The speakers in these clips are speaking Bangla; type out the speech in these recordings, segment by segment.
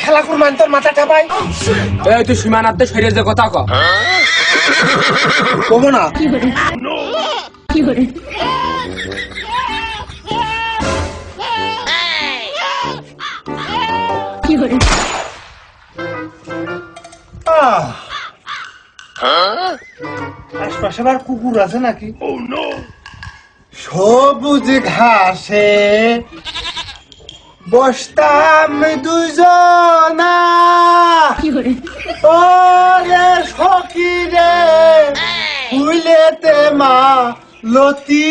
খেলা কুরমান তোর মাথাটা পাই। এই তুই সীমানাতে সরিয়ে যে কথা কব না আশপাশে আবার কুকুর আছে নাকি? সবুজ ঘাসে বসতাম দুজনা, ওরে সখী রে ফুলেতে মা লতি।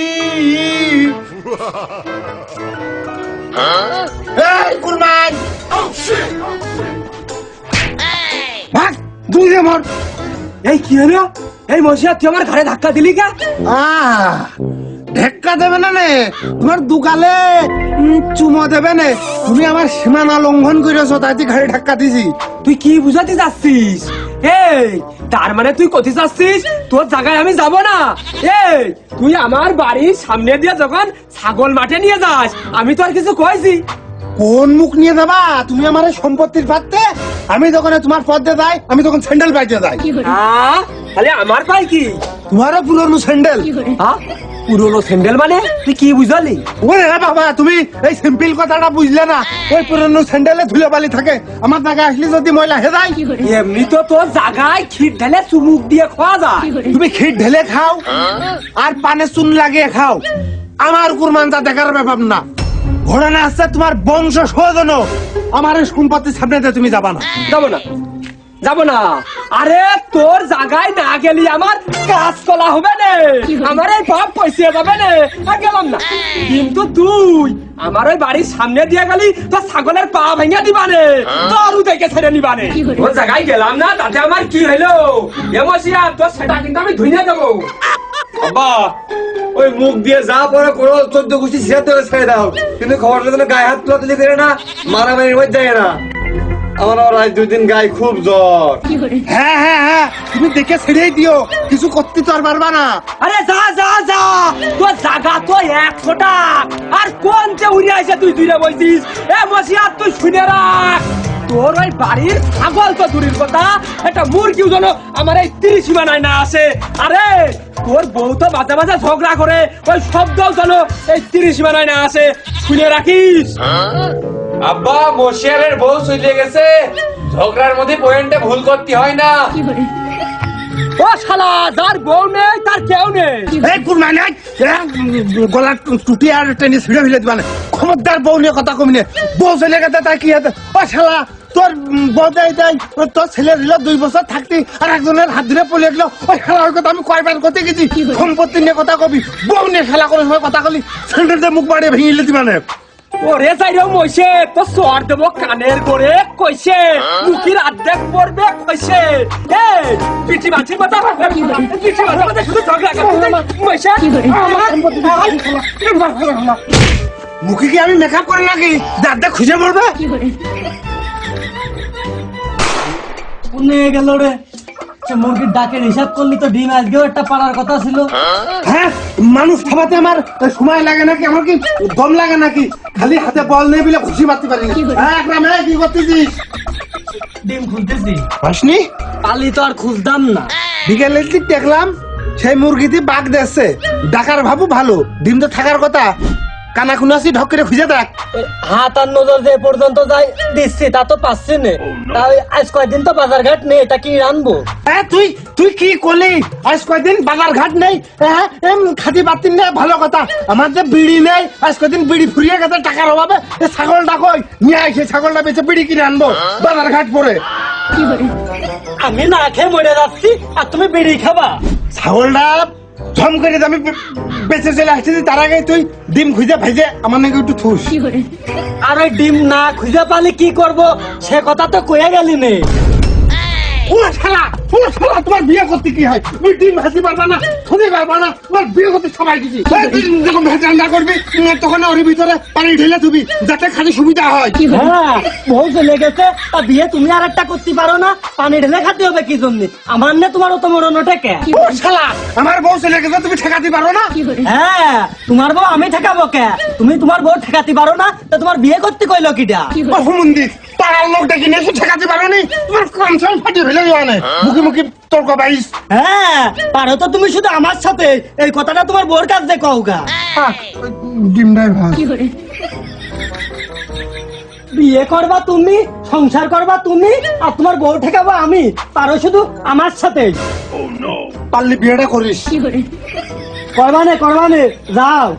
এই কুরমান ভাগ তুই রে মর। এই কি হলো? এই মশিয়া তুই আমার ঘরে ধাক্কা দিলি কে? ধাক্কা দেবে না নে, তোমার দুকালে চুমো দেবে না। তুমি আমার সীমানা লঙ্ঘন করেছো, তাই তুই ঘাড়ে ধাক্কা দিছি। তুই কি বুঝাতে যাচ্ছিস? এই তার মানে তুই কোথায় যাচ্ছিস? তোর জায়গায় আমি যাব না। এই তুই আমার বাড়ির সামনে দিয়ে যখন ছাগল মাঠে নিয়ে যাস, আমি তো আর কিছু কইছি? কোন মুখ নিয়ে যাবা তুমি আমার এই সম্পত্তির পাত্রে? আমি যখন তোমার পথে যাই, আমি তখন স্যান্ডেল পাইতে যাই। তাহলে আমার পাই কি? তোমারও পুরনো স্যান্ডেল। পুরনো স্যান্ডেল মানে তুই কি বুঝালি? ওরে বাবা, তুমি এই সিম্পল কথাটা বুঝলে না। ওই পুরনো স্যান্ডেলে ধুলে বালি থাকে, আমার জায়গায় আসলে যদি ময়লা হে যায়। এমনি তো তোর জায়গায় খিট ঢেলে চুমুক দিয়ে খাওয়া যায়। তুমি খিট ঢেলে খাও আর পানে চুন লাগিয়ে খাও, আমার কুরমানটা দেখার ব্যাপার না। ঘোড়া আসছে তোমার বংশ শোধন, আমার এই সম্পত্তির সামনে তুমি যাবা না। যাবো না। আরে তোর জায়গায় না গেলি আমার কাজ কলা হবে না, আমার এই বাপ পয়সা যাবে না, আর গেলাম না। কিন্তু তুই আমার ওই বাড়ির সামনে দিয়ে গেলি, তোর ছাগলের পা ভেঙে দিবানে, তোর উদয়কে ছেড়ে নিবানে। তোর জায়গায় গেলাম না, তাতে আমার কি হইলো? এমসিয়া তোর সেটা কিন্তু আমি ধুইয়ে দেবো। আব্বা ওই মুখ দিয়ে যা পরে করো, 14 গোষ্ঠী ছেড়ে দাও, কিন্তু খবরটা যেন গায়ে হাত তোলা তুলি করে না, মারামারির মধ্যে যায় না। আমার আজ 2 দিন গায়ে খুব জ্বর। হ্যাঁ হ্যাঁ হ্যাঁ, তুমি দেখে ছেড়েই দিও, কিছু করতে তো আর পারবা না। আরে যা যা যা, তোর জায়গা তো 100টা, আর কোন যে উড়ে আসে তুই দূরে বলছিস? মসিয়া তুই শুনে রাখ, তোর ওই বাড়ির ছাগল তো দূরের কথা, একটা মুরগিও যেন আমার এই 30 সীমানায় না আসে। আরে তোর বউ তো মাঝে মাঝে ঝগড়া করে, ওই শব্দও যেন এই 30 সীমানায় না আসে, শুনে রাখিস। আব্বা মশিয়ারের বউ চলে গেছে, ঝগড়ার মধ্যে পয়েন্টে ভুল করতে হয় না। ও শালা, যার বউ নেই তার কেউ নেই। এই কুরমান, গলার টুটি আর টেনে ছিঁড়ে ফেলে দিবা না। খবরদার বউ নিয়ে কথা কমি নে। বউ চলে গেছে তাই কি হতে? ও শালা, তোর বউ দেয় তোর ছেলে দিল 2 বছর থাকতে, আর একজনের হাত ধরে পড়ে গেল। ওই খেলার কথা আমি কয়বার করতে গেছি, সম্পত্তি নিয়ে কথা কবি, বউ নিয়ে খেলা করার সময় কথা কলি, ছেলেটা মুখ বাড়িয়ে ভেঙে দিবা না। ওরে যাইও মইছে, তো সর দেব কানের করে কইছে, মুখির অর্ধেক পড়বে কইছে। এই পিঠি মাছির কথা, পিঠি মাছির কথা শুধু ঝগড়া করতে মইছে। মুখে কি আমি মেকআপ করে নাকি দাঁতটা খুঁজে পড়বে? কোনে গেল রে? মুরগির ডাকের হিসাব করলি তো ডিম আজকেও একটা পাড়ার কথা ছিল। হ্যাঁ, মানুষ খাওয়াতে আমার সময় লাগে নাকি? আমার কি দম লাগে নাকি? খালি হাতে বল নেই বলে খুশি মারতে পারি না। হ্যাঁ গ্রামে কি করতেছিস? ডিম খুঁজতেছি। আসনি কালি তো আর খুঁজতাম না। বিকেলে দেখলাম সেই মুরগিতে বাঘ দেখছে, ডাকার ভাবু ভালো, ডিম তো থাকার কথা। কানা খুনাসি ঢক করে খুঁজে দেখ। হাত আর নজর যে পর্যন্ত যাই দিচ্ছি তা তো পাচ্ছি না। তাই আজ কয়দিন তো বাজার ঘাট নেই, তা কি রানবো? হ্যাঁ তুই কি করলি? আজ কয়দিন বাজার ঘাট নেই, হ্যাঁ খাতি বাতিন নেই, ভালো কথা। আমার যে বিড়ি নেই, আজ কয়দিন বিড়ি ফুরিয়ে গেছে টাকার অভাবে। ছাগলটা কই নিয়ে আসে, ছাগলটা বেঁচে বিড়ি কিনে আনবো বাজার ঘাট পরে। আমি না খেয়ে মরে যাচ্ছি আর তুমি বিড়ি খাবা? ছাগলটা ঝম করে আমি বেঁচে চলে আসছি, তার আগে তুই ডিম খুঁজে ভেজে আমার নাকি একটু থুস। আর ওই ডিম না খুঁজে পালি কি করব সে কথা তো কয়ে গেলি নে। ও শালা তোমার বিয়ে করতে কি হয়? তুমি ডিম ভাজি পারবা না, শুনে পারবা না, তোমার বিয়ে করতে সবাই দিছি। তুই যখন ভাজি রান্না করবি তখন ওর ভিতরে পানি ঢেলে দিবি যাতে খালি সুবিধা হয়। হ্যাঁ বউ চলে গেছে, তা বিয়ে তুমি আর একটা করতে পারো না? পানি ঢেলে খাতে হবে কি জন্য? আমার না তোমার অত মরণ ওঠে কে? ও শালা আমার বউ চলে গেছে, তুমি ঠেকাতে পারো না? হ্যাঁ তোমার বউ আমি ঠেকাবো কে? তুমি তোমার বউ ঠেকাতে পারো না, তা তোমার বিয়ে করতে কইলো কিটা? ও হুমুন্দি পাড়ার লোক ডেকে নিয়ে এসে ঠেকাতে পারো নি? তোমার কনসার্ন ফাটি ফেলে যাওয়া নেই, মুখে মুখে তর্ক বাইস। হ্যাঁ পারো তো তুমি শুধু আমার সাথে, এই কথাটা তোমার বউর কাছ দিয়ে কওগা। ডিমটাই ভাগ। বিয়ে করবা তুমি, সংসার করবা তুমি, আর তোমার বউ ঠেকাবো আমি। পারো শুধু আমার সাথে। পারলি বিয়েটা করিস। করবানে যাও।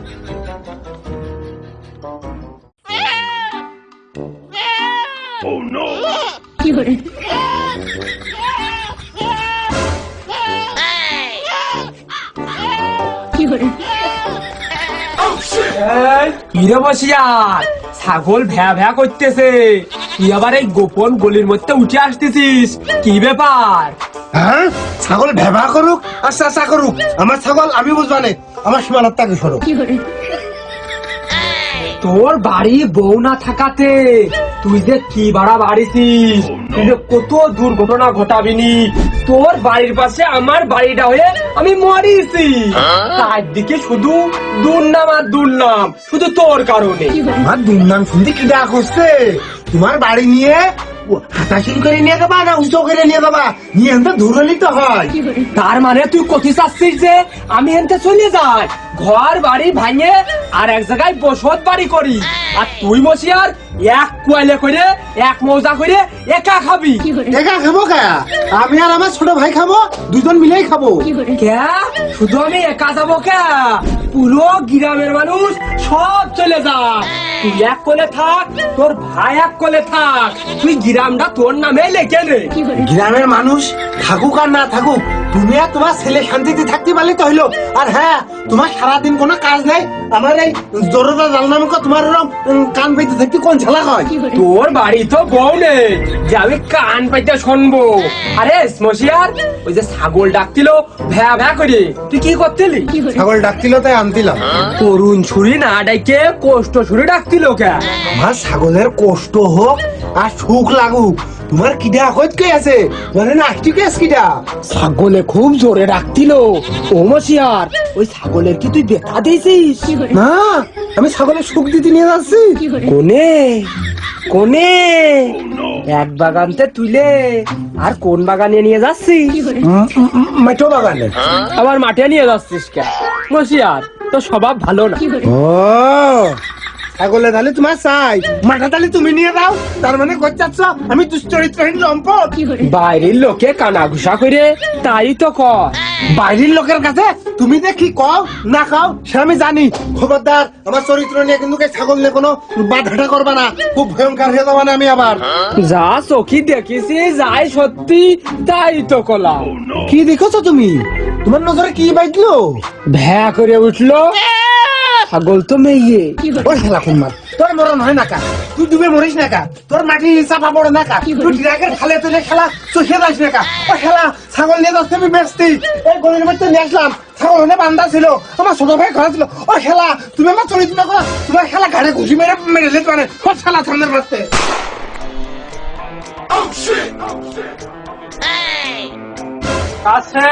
কিরে বসিয়ার, ছাগল ভ্যা ভ্যা করতেছে, তুই আবার এই গোপন গলির মধ্যে উঠে আসতেছিস, কি ব্যাপার? হ্যাঁ ছাগল ভেবা করুক আর চাচা করুক, আমার ছাগল আমি বুঝবা নে, আমার সীমানার তাকে সরো। তোর বাড়ি বউ না থাকাতে তুই যে কি বাড়া বাড়িছিস, তুই যে কত দুর্ঘটনা ঘটাবিনি। তোর বাড়ির পাশে আমার বাড়িটা হয়ে আমি মরিছি, তার দিকে শুধু দুর্নাম আর দুর্নাম, শুধু তোর কারণে। আমার দুর্নাম শুনতে কি ডাক হচ্ছে? তোমার বাড়ি নিয়ে হাতাশিন করে নিয়ে যাবা না উঁচু করে নিয়ে যাবা, নিয়ে তো ধরে নিতে হয়। তার মানে তুই কথি চাচ্ছিস যে আমি এনতে চলে যাই, ঘর বাড়ি ভাঙে আর এক জায়গায় বসত বাড়ি করি, আর তুই বসিয়ার এক কুয়ালে করে এক মৌজা করে একা খাবি? একা খাবো কে? আমি আর আমার ছোট ভাই খাবো, দুজন মিলেই খাবো। কে শুধু আমি একা যাবো কে? পুরো গ্রামের মানুষ সব চলে যা, তুই এক কোলে থাক, তোর ভাই এক কোলে থাক, তুই গ্রামটা তোর নামে লেখে নে। গ্রামের মানুষ থাকুক আর না থাকুক, তুমি আর তোমার ছেলে শান্তিতে থাকতে পারলে তো হইলো। আর হ্যাঁ তোমার সারাদিন কোনো কাজ নেই, আমার এই জরুরা জালনামুখ তোমার কান পেতে থাকতে কোন ঝালা হয়? তোর বাড়ি তো বউ নেই যে আমি কান পাইতে শুনবো। আরে মশিয়ার, ওই যে ছাগল ডাকছিল ভ্যা ভ্যা করে, তুই কি করতেলি? ছাগল ডাকছিল তাই আনতিলাম। করুণ ছুরি না ডাইকে কষ্ট ছুরি ডাকছিল কে? আমার ছাগলের কষ্ট হোক আর সুখ লাগুক, তোমার কিডা হইত কে আছে মানে না ঠিক আছে কিডা? ছাগলে খুব জোরে ডাকছিল। ও মশিয়ার, ওই ছাগলের কি তুই বেতা দিয়েছিস? না আমি ছাগলের সুখ দিতে নিয়ে যাচ্ছি। কোনে কোনে এক বাগানতে তুলে আর কোন বাগানে নিয়ে যাচ্ছি? মেটো বাগানে। আবার মাঠে নিয়ে যাচ্ছিস কে? মশিয়ার তো স্বভাব ভালো না। ও ছাগলে তাহলে তোমার চাই, মাথা তাহলে তুমি নিয়ে দাও, তার মানে করছাচ্ছ আমি দুশ্চরিত্রহীন লম্পট। বাইরের লোকে কানা ঘুষা করে তাই তো কর। বাইরের লোকের কাছে তুমি যে কি কও না কও সে আমি জানি। খবরদার আমার চরিত্র নিয়ে কিন্তু এই ছাগল নিয়ে কোনো বাধাটা করবা না, খুব ভয়ঙ্কর হয়ে যাবা না আমি আবার। যা চোখি দেখেছি যাই সত্যি তাই তো কলাম। কি দেখছো তুমি? তোমার নজরে কি বাইকলো? ভ্যা করে উঠলো, ছাগল তো মেয়ে। ওই খেলা কুমার তোর মরণ হয় না কা, তুই ডুবে মরিস না কা, তোর মাটি চাপা পড়ে না কা, তুই ড্রাগের খালে তুলে খেলা চোখে যাস না কা। ও খেলা ছাগল নিয়ে যাচ্ছে আমি বেচতি, এই গলির মধ্যে নিয়ে আসলাম, ছাগল হলে বান্ধা ছিল, আমার ছোট ভাই ঘরে ছিল। ও খেলা তুমি আমার চরিত্র করো, তোমার খেলা ঘাড়ে ঘুষি মেরে মেরে যেতে পারে। ও খেলা সামনের রাস্তে আছে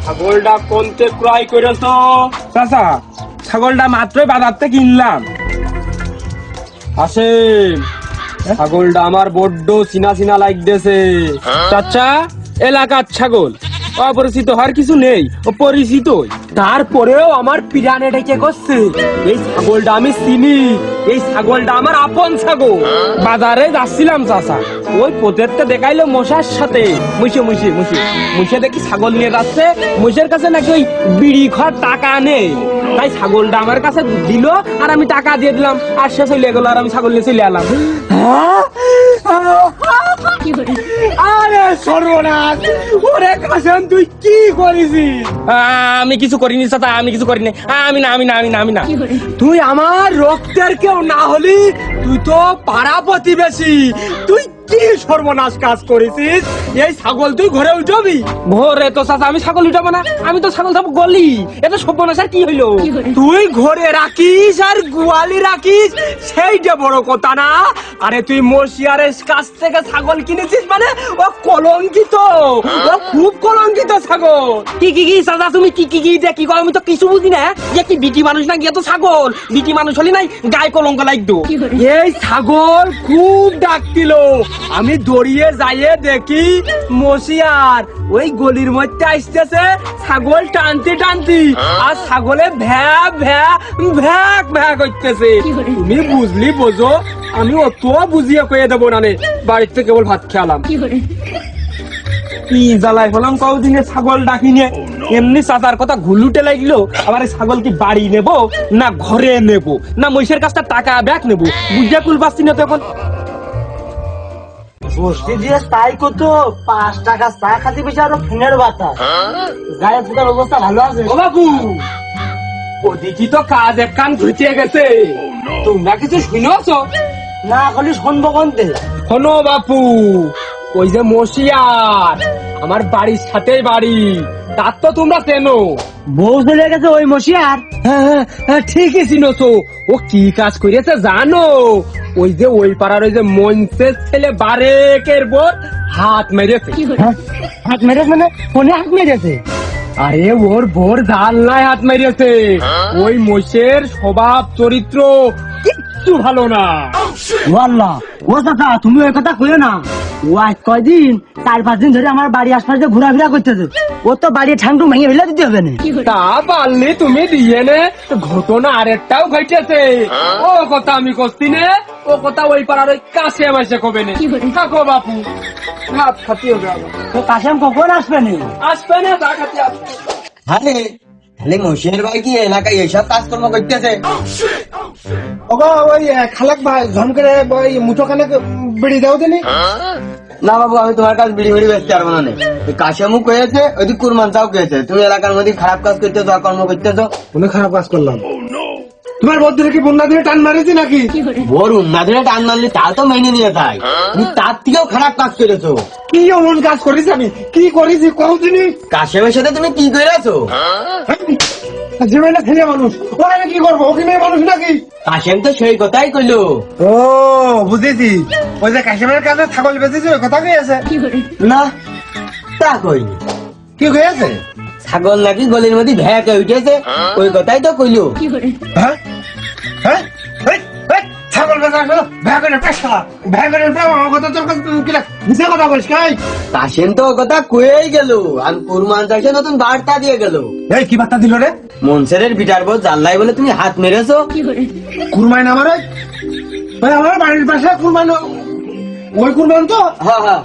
ছাগলটা কোনতে ক্রয় করেছ? চাচা ছাগলটা মাত্রই বাজারতে কিনলাম। আসেন, ছাগলটা আমার বড্ড চিনা চিনা লাগতেছে। চাচা এলাকার ছাগল, অপরিচিত হওয়ার কিছু নেই, ও পরিচিত। তারপরেও আমার পিরানে ডেকে করছে, এই ছাগলটা আমি চিনি, এই ছাগলটা আমার আপন ছাগল। বাজারে যাচ্ছিলাম চাচা, ওই পোতেরটা দেখাইলো মশার সাথে, মুসে দেখি ছাগল নিয়ে যাচ্ছে, মুসের কাছে নাকি ওই বিড়ি খাওয়ার টাকা নেই, তাই ছাগলটা আমার কাছে দিল আর আমি টাকা দিয়ে দিলাম, আর সে চলে গেল আর আমি ছাগল নিয়ে চলে এলাম। আরে সর্বনাশ, ওরে কাসেম তুই কি করেছিস? আমি কিছু করিনি চাচা, আমি কিছু করিনি, আমি না। তুই আমার রক্তের কেউ না হলি, তুই তো পাড়া প্রতিবেশী, তুই কি সর্বনাশ কাজ করেছিস? এই ছাগল তুই ঘরে উঠাবি? ঘরে তো চাচা আমি ছাগল উঠাবো না, আমি তো ছাগল সব গলি। এটা সর্বনাশ আর কি হইলো? তুই ঘরে রাখিস আর গোয়ালি রাখিস, সেইটা বড় কথা না। আরে তুই মশিয়ারের কাছ থেকে ছাগল কিনেছিস মানে ও কলঙ্কিত, ও খুব কলঙ্কিত ছাগল। কি কি কি চাচা তুমি কি কি কি দেখি কও, আমি তো কিছু বুঝি না। যে কি বিটি মানুষ না গিয়ে তো ছাগল, বিটি মানুষ হলি নাই গায়ে কলঙ্ক লাগতো। এই ছাগল খুব ডাকছিল, আমি দড়িয়ে যাইয়ে দেখি মশিয়ার ওই গলির মধ্যে আসতেছে ছাগল টানতে টানতে, আর ছাগলে ভ্যা ভ্যা ভ্যাক ভ্যা করতেছে। তুমি বুঝলি বোঝো, আমি অত বুঝিয়ে কয়ে দেবো না, বাড়িতে কেবল ভাত খেলাম। কি জ্বালায় হলাম কদিনে ছাগল ডাকি নিয়ে, এমনি চাচার কথা ঘুলুটে লাগলো। আবার এই ছাগল কি বাড়ি নেব না ঘরে নেব না মহিষের কাছটা টাকা ব্যাগ নেব, বুঝে কুল পাচ্ছি না তো এখন। বসতে দিয়ে তাই কত 5 টাকা চা খাতে বেশি আরো ফিনের বাতা গায়ে ফুটার অবস্থা ভালো আছে। ও বাবু, ওদিকে তো কাজ এক কান ঘুরতে গেছে, তোমরা কিছু শুনেছো? না খালি শুনবো কোনতে? শোনো বাপু, ওই যে মশিয়ার আমার বাড়ির সাথে বাড়ি, তার তো তোমরা চেনো। বউ চলে গেছে ওই মশিয়ার? হ্যাঁ ঠিকই চিনোছো। ও কি কাজ করেছে জানো? ওই যে ওই পাড়ার ওই যে মঞ্চের ছেলে বারেকের বোর হাত মেরেছে। হাত মেরেছে মানে ফোনে হাত মেরেছে? আরে ওর বোর জানলায় হাত মেরেছে। ওই মোষের স্বভাব চরিত্র কিচ্ছু ভালো না। ওয়াল্লাহ, ও চাচা তুমি ওই কথা কইও না। ও আজ কয়দিন 4-5 দিন ধরে আমার বাড়ি আশপাশে ঘোরাফেরা করতেছে। ও তো বাড়ি ঠাংটু ভেঙে ফেলে দিতে হবে না। তা পারলে তুমি দিয়ে নে, ঘটনা আরেকটাও ঘটেছে। ও কথা আমি করছি নে, ও কথা ওই পাড়ার ওই কাছে মাসে কবে নে। থাকো বাপু, ভাত খাতি হবে আবার। তো কাশেম কখন আসবে না? আসবে না, চা খাতে আসবে। আরে তাহলে মশিয়ার ভাই কি এলাকায় এইসব কাজকর্ম করতেছে? ওগো ওই খালাক ভাই ঝন করে ওই মুঠো খানে বেড়ে দাও দিনি। না বাবু, আমি তোমার কাছে বিড়ি বিড়ি বেচতে পারবো না। কাশেমু কয়েছে, ওইদিক কুরমান চাও কয়েছে, তুমি এলাকার মধ্যে খারাপ কাজ করতেছো, কর্ম করতেছো। কোনো খারাপ কাজ করলাম? তোমার বদ্ধরে কি বন্যা দিয়ে টান মারেছি নাকি? ওর উন্নাদের টান মারলে তা তো মেনে নিয়ে যায়, তুমি তার থেকেও খারাপ কাজ করেছো। কি এমন কাজ করেছি আমি? কি করেছি কতদিনই? কাশেমের সাথে তুমি কি করেছো? জীবনে ছেলে মানুষ, ওরা আমি কি করবো? ওকে মেয়ে মানুষ নাকি? কাশেম তো সেই কথাই কইলো। ও বুঝেছি, ওই যে কাশিমের কাছে ছাগল বেঁচেছে ওই কথা কইছে। না তা কইনি, কি কইছে? ছাগল নাকি গলির মধ্যে ভ্যাকে উঠেছে, ওই কথাই তো কইলো। হ্যাঁ হ্যাঁ এই, এই, ছাগল বেঁচে আসলো ভ্যাগনের পেশা, ভ্যাগনের কথা তোর কাছে মিশে কথা বলিস কাই? কাশেম তো ও কথা কয়েই গেল, আর কুরমান চাষে নতুন বার্তা দিয়ে গেল। এই কি বার্তা দিল রে? মনসেরের বিটার বউ জানলাই বলে তুমি হাত মেরেছো। কুরমাইন আমার আমার বাড়ির পাশে কুরবান, ওই কুরবান তো হ্যাঁ হ্যাঁ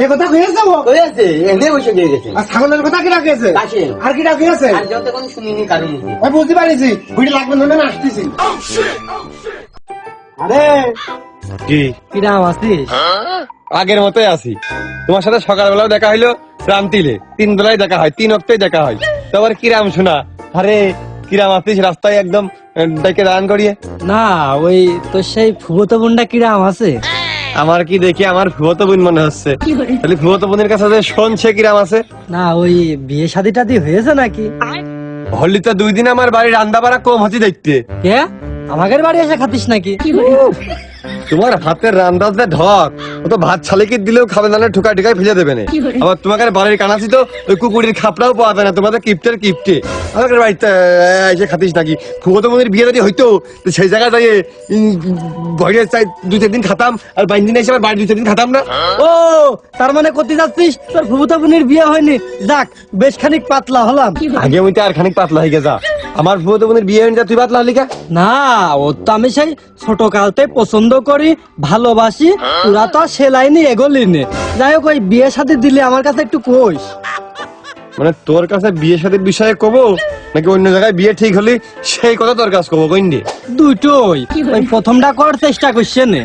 এ কথা কইছে ও। কয়েছে, এনে বসে দিয়ে গেছে। আর ছাগলের কথা কি রাখেছে? কাশেম। আর কি রাখেছে? আর যত কোনো শুনিনি কারণ মুখে। আমি বুঝতে পারিছি ভিড় লাগবে না, আসতেছি। আরে কি কিরাম আছিস? আগের মতোই আছি। তোমার সাথে সকালবেলাও দেখা হইলো, রান্তিলে 3 বেলায় দেখা হয়, 3 অক্টেই দেখা হয়। তো আবার কিরাম শোনা, আরে কিরাম আছিস রাস্তায় একদম ডেকে দাঁড়ান করিয়ে। না ওই তোর সেই ফুবতো বোনটা কিরাম আছে? আমার কি দেখি আমার ফুয়তো বোন মনে হচ্ছে। তাহলে ফুয়তো বোনের কাছে যে শুনছে কিরাম আছে। না ওই বিয়ে শাদী টাদি হয়েছে নাকি? হলি তো 2 দিন আমার বাড়ি রান্না বাড়া কম হচ্ছে দেখতে। কে আমাদের বাড়ি এসে খাতিস নাকি? তোমার হাতের রান্না যে ঢক, ও তো ভাত ছালেকে দিলেও খাবে না, ঠুকা ঠুকাই ফেলে দেবে না। আবার তোমাকে বাড়ির কানাছি তো ওই কুকুরের খাপড়াও পাওয়া যায় না, তোমাদের কিপ্টের কিপ্টে আমাদের বাড়িতে এসে খাতিস নাকি? ফুগত মনের বিয়ে যদি হইতো তো সেই জায়গায় যাইয়ে ঘরে চাই 2-4 দিন খাতাম, আর 5 দিন এসে আবার বাড়ি 2-4 দিন খাতাম না। ও তার মানে করতে যাচ্ছিস তোর ফুবতো বোনের বিয়ে হয়নি? যাক বেশ খানিক পাতলা হলাম। আগে আমি তো আর খানিক পাতলা হয়ে গেছা, আমার ফুগত বোনের বিয়ে হয়নি, তুই পাতলা হলি কা? না ও তো আমি সেই ছোট কালতে পছন্দ করি, ভালোবাসি, তোরা তো সে লাইনে এগোলি নে। যাই হোক ওই বিয়ে শাদী দিলে আমার কাছে একটু কইস। মানে তোর কাছে বিয়ে সাথের বিষয়ে কবো নাকি অন্য জায়গায় বিয়ে ঠিক হলি সেই কথা তোর কাছে কবো? কইন্ডে দুটোই, ওই প্রথমটা করার চেষ্টা করছে নে।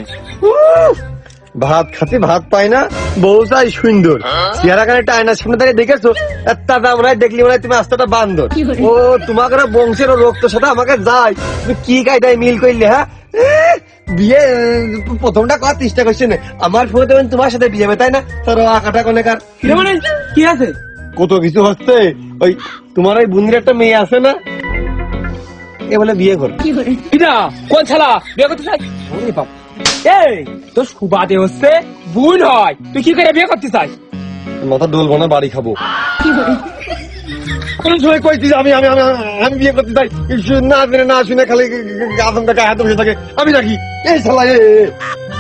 ভাত খাতে ভাত পাই না, বউ চাই সুন্দর, চেহারা কানে টাইনার সামনে দাঁড়িয়ে দেখেছো একটা মনে হয় দেখলি মনে হয় তুমি আস্তাটা বান্দর। ও তোমাকে বংশের রক্তের সাথে আমাকে যায়, তুমি কি কায়দায় মিল করলে? হ্যাঁ বিয়ে প্রথমটা করার চেষ্টা করছে না আমার ফোনে তখন তোমার সাথে বিয়ে হবে তাই না তোর আঁকাটা কোনে কার কি রে মানে কি আছে কত কিছু হচ্ছে ওই তোমার ওই বোনের একটা মেয়ে আছে না এ বলে বিয়ে কর কিনা কোন ছালা বিয়ে করতে চাই ওরে বাপ এই তোর সুবাদে হচ্ছে বোন হয় তুই কি করে বিয়ে করতে চাই মাথা ডলবো না বাড়ি খাবো কোন সময় কইছিস আমি আমি আমি আমি বিয়ে করতে চাই না জেনে না শুনে খালি আদমটা গায়ে হাত বসে থাকে আমি নাকি এই শালা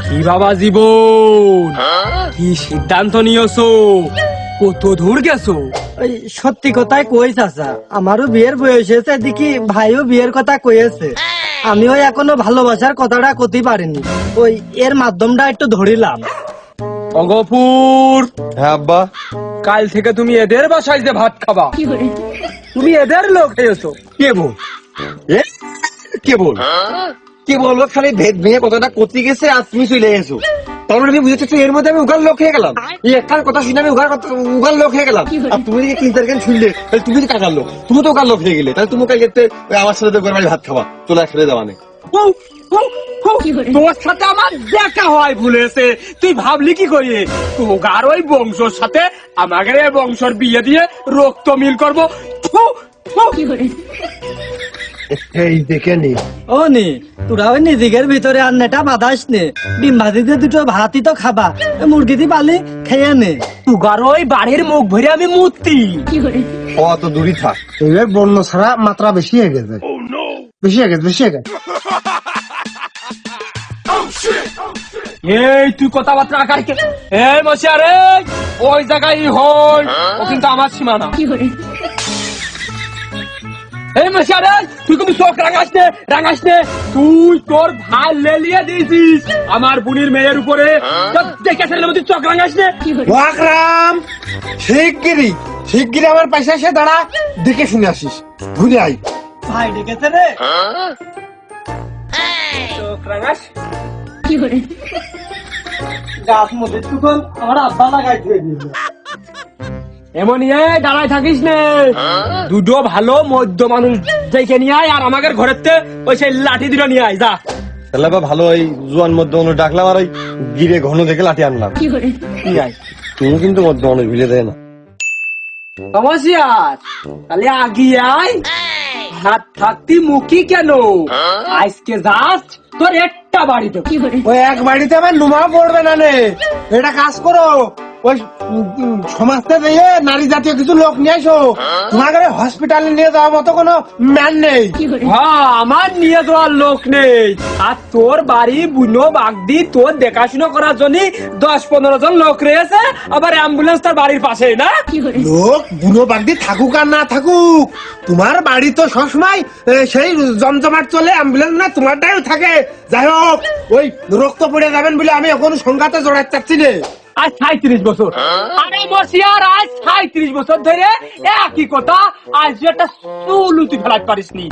কি বাবা জীবন কি সিদ্ধান্ত নিয়েছো কত দূর গেছো ওই সত্যি কথাই কই চাচা আমারও বিয়ের বয়স হয়েছে দেখি ভাইও বিয়ের কথা কইছে আমিও এখনো ভালোবাসার কথাটা করতে পারিনি ওই এর মাধ্যমটা একটু ধরিলাম। অগপুর হ্যাঁ আব্বা কাল থেকে তুমি এদের বাসায় যে ভাত খাবা তুমি এদের লোক হয়েছো কে বল এ? কে বল কে বলবো খালি ভেদ ভেঙে কতটা করতে গেছে আর তুমি চলে গেছো তারপরে আমি বুঝতে এর মধ্যে আমি উগার লোক হয়ে গেলাম এই একটার কথা শুনে আমি উগার লোক হয়ে গেলাম আর তুমি যদি তিন চার গান শুনলে তাহলে তুমি যে কাকার লোক তুমি তো উগার লোক হয়ে গেলে তাহলে তুমি কালকে আমার সাথে ঘরে বাড়ি ভাত খাবা চলে একসাথে যাওয়া নেই তোর সাথে আমার দেখা হয় ভুলেছে তুই ভাবলি কি করি তোর ওই বংশর সাথে আমাদের এই বংশর বিয়ে দিয়ে রক্ত মিল করবো এই দেখে নি ও নি তোরা ওই নিজের ভিতরে আর নেটা বাদাস নে ডিম ভাজিতে দুটো ভাতই তো খাবা মুরগি দি পালি খেয়ে নে তুগার ওই বাড়ির মুখ ভরে আমি মূর্তি অত দূরই থাক এবার বন্য ছাড়া মাত্রা বেশি হয়ে গেছে বেশি হয়ে গেছে বেশি হয়ে গেছে এই তুই কথাবার্তা আকার কে এই মশারে ওই জায়গায় হল ও কিন্তু আমার সীমানা এই মশারে তুই কিন্তু চোখ রাঙাস নে তুই তোর ভাই লেলিয়ে দিয়েছিস আমার বুনির মেয়ের উপরে দেখে ছেলের মধ্যে চোখ রাঙাস নে ওয়াকরাম শিগগিরি আমার পাশে এসে দাঁড়া দেখে শুনে আসিস ঘুরে আই ভাই ডেকেছে রে চোখ রাঙাস গাছ মধ্যে তখন আমার আব্বা লাগাই দিয়ে দিয়েছে এমনই দাঁড়ায় থাকিস নে দুটো ভালো মধ্য মানুষ দেখে নিয়ে আয় আর আমাদের ঘরের ওই সেই লাঠি দুটো নিয়ে আয় যা তাহলে বা ভালো ওই জোয়ান মধ্যে মানুষ ডাকলাম আর ওই গিরে ঘন দেখে লাঠি আনলাম নিয়ে আয় তুমি কিন্তু মধ্যে মানুষ ভিলে দেয় না সমস্যা তাহলে আগিয়ে আয় হাত থাকতি মুখি কেন আজকে যাস তোর একটা বাড়িতে ওই এক বাড়িতে আমার নুমাও পড়বে না নে এটা কাজ করো ওই সমাজতে দিয়ে নারী জাতীয় কিছু লোক নিয়ে এসো তোমাকে হসপিটালে নিয়ে যাওয়ার মতো কোনো ম্যান নেই হ্যাঁ আমার নিয়ে যাওয়ার লোক নেই আর তোর বাড়ি বুনো বাগদি তোর দেখাশোনা করার জন্য 10-15 জন লোক রয়েছে আবার অ্যাম্বুলেন্স তার বাড়ির পাশে না লোক বুড়ো বাগদি থাকুক আর না থাকুক তোমার বাড়ি তো সবসময় সেই জমজমাট চলে অ্যাম্বুলেন্স না তোমারটাও থাকে যাই হোক ওই রক্ত পড়ে যাবেন বলে আমি এখন সংঘাতে জড়াতে চাচ্ছি না আজ 37 বছর আরে মশিয়ার আজ 37 বছর ধরে একই কথা আজ একটা চুলুতি ফেলাতে পারিসনি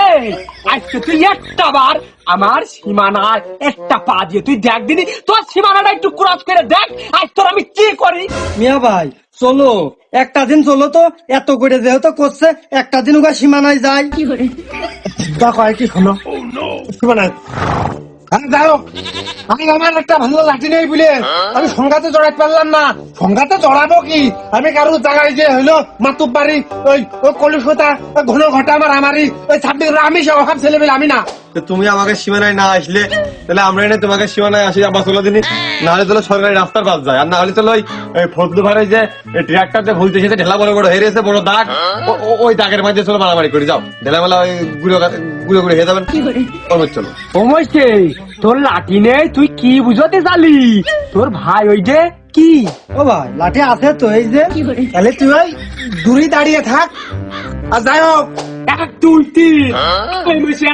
এই আজকে তুই একটা বার আমার সীমানার একটা পা দিয়ে তুই দেখ দিনি তোর সীমানাটা একটু ক্রস করে দেখ আজ তোর আমি কি করি মিয়া ভাই চলো একটা দিন চলো তো এত করে যেহেতু করছে একটা দিন ওকে সীমানায় যায় কয় কি শোনো সীমানায় যাই হোক আমি আমার একটা ভালো লাঠি নেই বলে আমি সংঘাতে জড়াইতে পারলাম না সংঘাতে জড়াবো কি আমি কারো জায়গায় যে হইলো মাতুব বাড়ি ওই কলুষতা ঘন ঘটা আমার আমারই ওই 26 আমি সে অভাব ছেলে পেলে আমি না তুমি আমাকে সীমানায় না আসলে তাহলে আমরা এনে তোমাকে সীমানায় আসি আবার চলে দিনই না হলে তাহলে সরকারি রাস্তার পাশ যায় আর না হলে তাহলে ওই ফজলু ভাইয়ের যে ট্রাক্টর যে ভুলতে সেটা ঢেলা বড় বড় হেরেছে বড় দাগ ওই দাগের মাঝে চলো মারামারি করে যাও ঢেলা মেলা ওই গুঁড়ো গুঁড়ো হয়ে যাবেন চলো অবশ্যই তোর লাঠি নেই তুই কি বুঝতে চালি তোর ভাই ওই যে কি ও ভাই লাঠি আছে তো এই যে তাহলে তুই ওই দূরে দাঁড়িয়ে থাক আর যাই হোক 1 2 3 ওই মশাই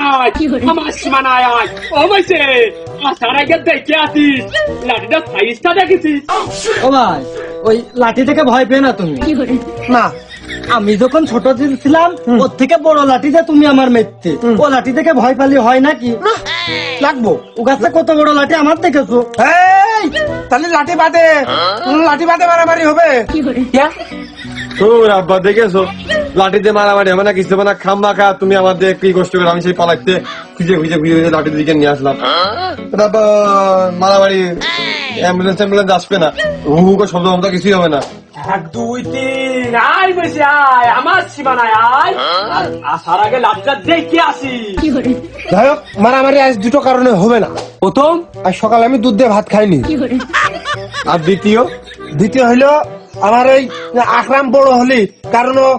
আমার সীমানায় আয় ও মশাই আসার আগে দেখে আসিস লাঠিটা সাইজটা দেখেছিস ও ভাই ওই লাঠি থেকে ভয় পেয়ে না তুমি না আমি যখন ছোট ছিলাম ওর থেকে বড় লাঠি যে তুমি আমার মেরতে ও লাঠি থেকে ভয় পালি হয় নাকি লাগবো ও গাছে কত বড় লাঠি আমার দেখেছো এই তাহলে লাঠি বাদে মারামারি হবে তোর আব্বা দেখেছো লাঠিতে মারামারি হবে না কিছু হবে না, খাম্বা তুমি আমাদের কি কষ্ট করে আমি সেই পালাইতে খুঁজে খুঁজে খুঁজে লাঠির দিকে নিয়ে আসলাম। তারপর মারামারি অ্যাম্বুলেন্স আসবে না, হু করে শব্দ মতো কিছুই হবে না। 1 2 3 আয় বসে আয় আমার সীমানায় আয়, আর আসার আগে লাটকা দেখে আসি। যাই হোক, মারামারি আজ দুটো কারণে হবে না। প্রথম, আজ সকালে আমি দুধ দিয়ে ভাত খাইনি। আর দ্বিতীয় হইলো আমার এই আকরাম বড় হলি কারণ ও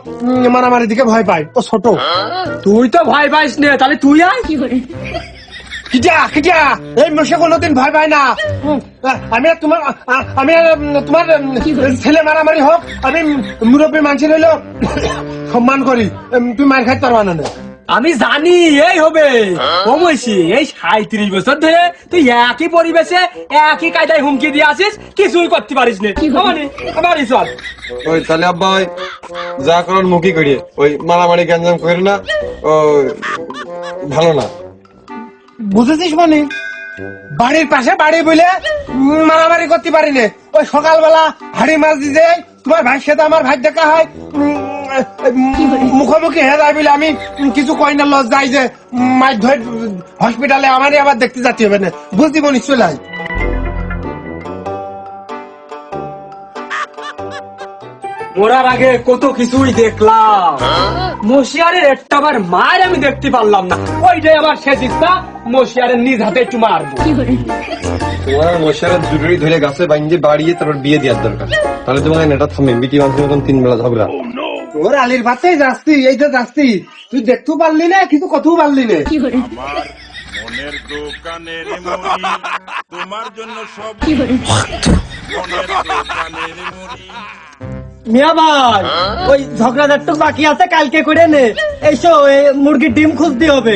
মারামারি দিকে ভয় পায়, ও ছোট। তুই তো ভয় পাইস নে, তাহলে তুই আয়। কিটা এই মশে কোনোদিন ভয় পায় না। আমি আর তোমার ছেলে মারামারি হোক, আমি মুরব্বী মানুষের হইলো সম্মান করি। তুমি মার খাইতে পারবা না। আমি জানি এই হবে কমইছি, এই 37 বছর ধরে তুই একই পরিবেশে একই কায়দায় হুমকি দিয়ে আসিস, কিছুই করতে পারিস না। আমারই চল। ওই তাহলে আব্বা ওই যা করার মুখই করি, ওই মারামারি গ্যাঞ্জাম করে না, ও ভালো না। বুঝেছিস মানে বাড়ির পাশে বাড়ি বলে মারামারি করতে পারি না। ওই সকালবেলা হাড়ি মাছ দিতে তোমার ভাইয়ের সাথে আমার ভাই দেখা হয়, মুখোমুখি হয়ে যায় বলে আমি কিছু কই না, লজ যাই যে মাছ ধরে হসপিটালে আমারই আবার দেখতে যেতে হবে না। বুঝতে মনে চলে আয়। মরার আগে কত কিছুই দেখলাম, মশিয়ারের একটা বার মার আমি দেখতে পারলাম না। ওইটাই আমার শেষ ইচ্ছা, মশিয়ারের নিজ হাতে একটু মারবো। তোমার মশারা দুটোই ধরে গাছে বাইন্দে বাড়িয়ে তারপর বিয়ে দেওয়ার দরকার, তাহলে তোমাকে নেটা থামবে। বিটি মানুষের মতন 3 বেলা ঝগড়া। তোর আলির ভাতে যাচ্ছি, এই তো যাচ্ছি, তুই দেখতেও পারলি না, কিছু কথাও পারলি না। আমার মনের দোকানের মুড়ি তোমার জন্য সব মনের দোকানের মুড়ি। মিয়া ভাই, ওই ঝগড়াঝাটটুক বাকি আছে কালকে করে নে। এইসো মুরগির ডিম খুঁজতে হবে।